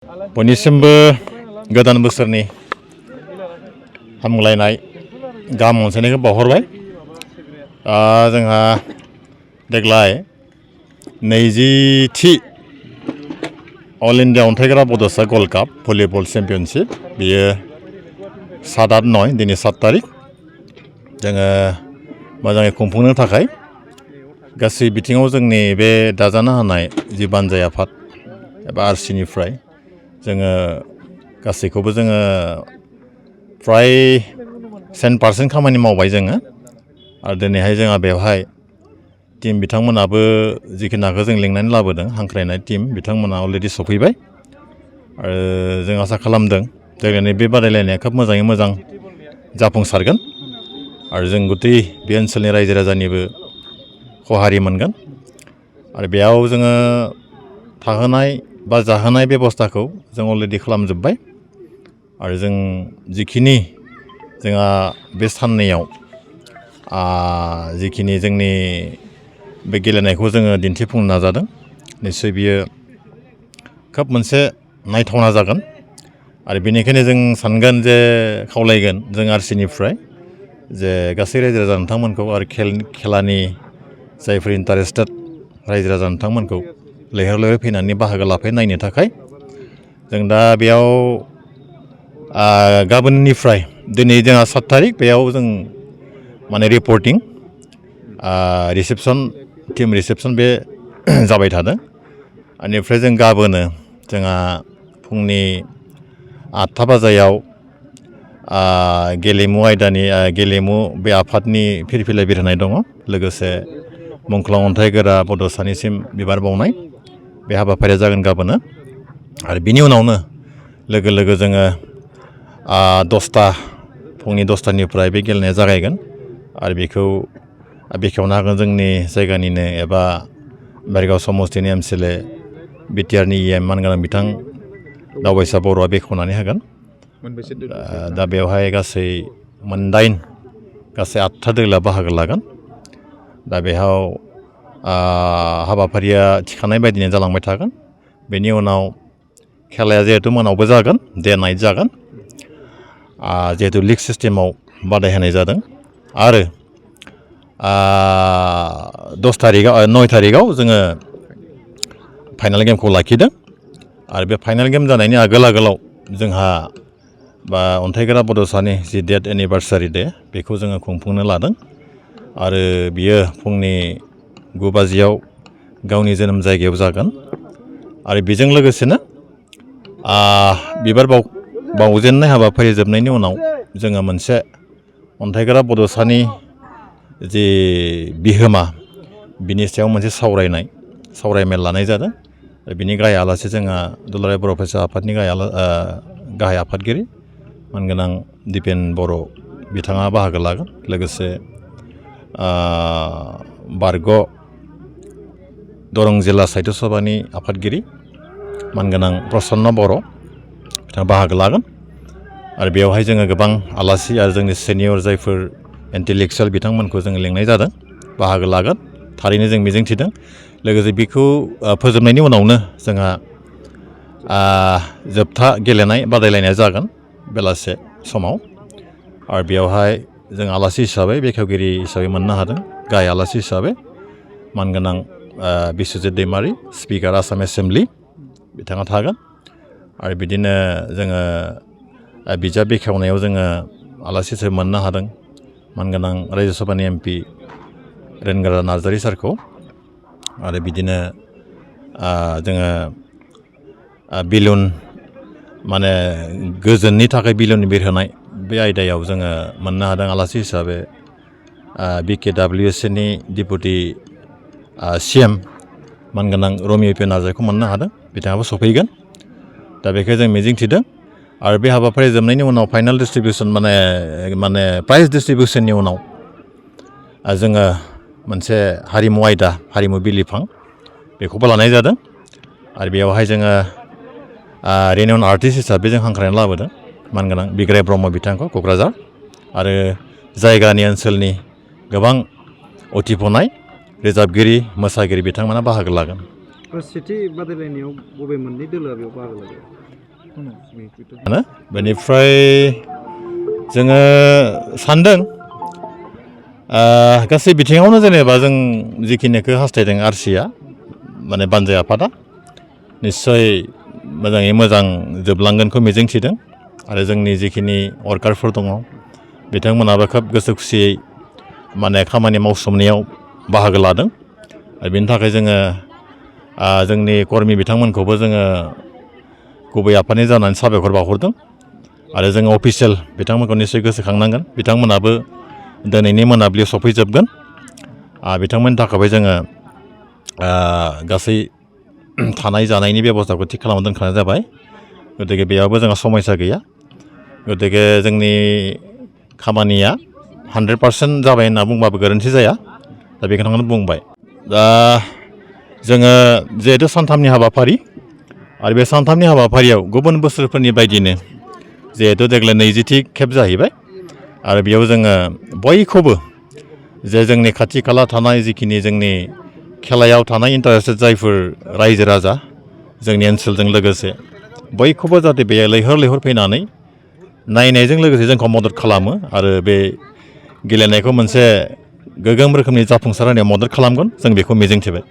बयनिसिमबो गोदान बोसोरनि हामलायनाय गाहाम अनसायनायखौ बावहरबाय। जोंहा देग्लाय 20थि अल इन्डिया अन्थाइग्रा बड'सा गल्ड काप भलिबल चेम्पियनशिप बेयो 7-8-9 दिनै 7 तारिख जोङो मोजाङै खुंफुंनो थाखाय गासै बिथिङाव जोंनि बे दाजानो हानाय जि बानजाय आफाद एबा आरसिनिफ्राय जोङो गासैखौबो जोङो फ्राय 100% खामानि मावबाय जोङो आरो दिनैहाय जोंहा बेवहाय टीम बिथांमोनाबो जिखिनाखौ जों लिंनानै लाबोदों हांख्रायनाय टीम बिथांमोना अलरेडि सफैबाय आरो जों आसा खालामदों देग्लायनि बे बादायलायनाया खोब मोजाङै मोजां जाफुंसारगोन आरो जों गुतै बे ओनसोलनि रायजो राजानिबो खहारि मोनगोन आरो बेयाव जोङो थाहोनाय बा जाहोनाय बेबस्थाखौ जों अलरेडि खालामजोब्बाय आरो जों जिखिनि जोंहा बे साननैयाव जिखिनि जोंनि बे गेलेनायखौ जोङो दिन्थिफुंनो नाजादों निस्सय बियो खोब मोनसे नायथावना जागोन आरो बेनिखायनो जों सानगोन जे खावलायगोन जों आरसिनिफ्राय जे गासै रायजो राजा नोंथांमोनखौ आरो खेलानि जायफोर इन्टारेस्टेड रायजो राजा नोंथांमोनखौ लैहोर लैहोर फैनानै बाहागो लाफै नायनो थाखाय जों दा बेयाव गाबोननिफ्राय दिनै जोंहा 7 तारिख बेयाव जों माने रिपर्टिं टीम रिसेपसन बे जाबाय थादों बेनिफ्राय जों गाबोनो जोंहा फुंनि 8 बाजायाव गेलेमु आयदानि गेलेमु बे आफादनि फिरफिला बिरहोनाय दङ लोगोसे मुंख्लं अन्थाइगोरा बड'सानिसिम बिबार बावनाय बे हाबाफारिया जागोन गाबोनो आरो बिनि उनावनो लोगो लोगो जोङो 10ता फुंनि 10तानिफ्राय बे गेलेनाया जागायगोन आरो बेखौ बेखेवनो हागोन जोंनि जायगानिनो एबा बेरगाव समस्तिनि एमसिएलए बिटिआरनि EM मानगोनां बिथां दावबायसा बर'आ बेखेवनानै होगोन। दा बेवहाय गासै 8था दोलोआ बाहागो लागोन दा बेयाव हाबाफारिया थिखानाय बायदिनो जालांबाय थागोन बेनि उनाव खेलाया जिहेतु मोनावबो जागोन डे नाइट जागोन जिहेतु लिग सिस्टेमाव बादायहोनाय जादों आरो 9 तारिखआव जोङो फाइनाल गेमखौ लाखिदों आरो बे फाइनाल गेम जानायनि आगोलाव जोंहा बा अन्थाइग्रा बड'सानि जि डेथ एनिभार्सारि डे बेखौ जोङो खुंफुंनो लादों आरो बियो फुंनि 9 बाजियाव गावनि जोनोम जायगायाव जागोन आरो बेजों लोगोसेनो बिबार बावजेननाय हाबाफारि जोबनायनि उनाव जोङो मोनसे अन्थाइग्रा बड'सानि जि बिहोमा बिनि सायाव मोनसे सावरायमेल लानाय जादों बिनि गाहाय आलासि जोंहा दुलाराय बर' फरायसा आफादनि गाहाय आफादगिरि मानगोनां दिपेन बर' बिथाङा बाहागो लागोन लोगोसे बारग' दरं जिल्ला साहित्य सभानि आफादगिरि मानगोनां प्रसन्न बर' बिथाङा बाहागो लागोन आरो बेवहाय जोङो गोबां आलासि आरो जोंनि सिनियर जायफोर इन्टेलेक्सुयेल बिथांमोनखौ जोङो लिंनाय जादों बाहागो लागोन थारैनो जों मिजिंथिदों लोगोसे बेखौ फोजोबनायनि उनावनो जोंहा जोबथा गेलेनाय बादायलायनाया जागोन बेलासे समाव आरो बेवहाय जों आलासि हिसाबै बेखेवगिरि हिसाबै मोननो हादों गाहाय आलासि हिसाबै मानगोनां बिस्वजित दैमारि स्पिकार आसाम एसेम्बलि बिथाङा थागोन आरो बिदिनो जोङो बिजाब बेखेवनायाव जोङो आलासि हिसाबै मोननो हादों मानगोनां रायजो सभानि MP रेनगारा नार्जारि सारखौ आरो बिदिनो जोङो बिलुन माने गोजोननि थाखाय बिलुन बिरहोनाय बे आयदायाव जोङो मोननो हादों आलासि हिसाबै BKWSनि डिपुटि CM मानगोनां रमिय पे नार्जारिखौ मोननो हादों बिथाङाबो सफैगोन दा बेखौ जों मिजिंथिदों आरो बे हाबाफारि जोबनायनि उनाव फाइनाल डिस्ट्रिबिउसन माने प्राइज डिस्ट्रिबिउसननि उनाव जोङो मोनसे हारिमु आयदा हारिमु बिलिफां बेखौबो लानाय जादों आरो बेयावहाय जोङो रेनिउन आर्टिस्ट हिसाबै जों हांख्रायनानै लाबोदों मानगोनां बिग्राय ब्रह्म बिथांखौ क'क्राझार आरो जायगानि ओनसोलनि गोबां उथिफुनाय रोजाबगिरि मोसागिरि बिथांमोना बाहागो लागोन सेथि बादायलायनायाव बबे मोननै दोलोआ बेयाव बाहागो लायो? बेनिफ्राय जोङो सानदों गासै बिथिङावनो जेनेबा जों जिखिनिखौ हास्थायदों आरसिया माने बानजाय आफादा निस्सय मोजाङै मोजां जोबलांगोनखौ मिजिंथिदों आरो जोंनि जिखिनि वर्कारफोर दङ बिथांमोनाबो खोब गोसो खुसियै माने खामानि मावसोमनायाव बाहागो लादों आरो बेनि थाखाय जोङो जोंनि कर्मि बिथांमोनखौबो जोङो गुबै आफादनि जानानै साबायखर बावहरदों आरो जोङो अफिसियेल बिथांमोनखौ निस्सय गोसोखांनांगोन बिथांमोनाबो दिनैनि मोनाबिलियाव सफैजोबगोन बिथांमोननि थाखायबो जोङो गासै थानाय जानायनि बेबस्थाखौ थिग खालामना दोनखानाय जाबाय गतिके बेयावबो जोंहा समस्या गैया गतिके जोंनि खामानिया 100% जाबाय होनना बुंबाबो गोरोन्थि जाया दा बेखौनो बुंबाय दा जोङो जिहेतु सानथामनि हाबाफारि आरो बे सानथामनि हाबाफारियाव गुबुन बोसोरफोरनि बायदिनो जिहेतु देग्लाय 20थि खेब जाहैबाय आरो बेयाव जोङो बयखौबो जे जोंनि खाथि खाला थानाय जिखिनि जोंनि खेलायाव थानाय इन्टारेस्टेड जायफोर रायजो राजा जोंनि ओनसोलजों लोगोसे बयखौबो जाहाथे बे लैहोर लैहोर फैनानै नायनायजों लोगोसे जोंखौ मदद खालामो आरो बे गेलेनायखौ मोनसे गोगोम रोखोमनि जाफुंसार होनायाव मदद खालामगोन जों बेखौ मिजिंथिबाय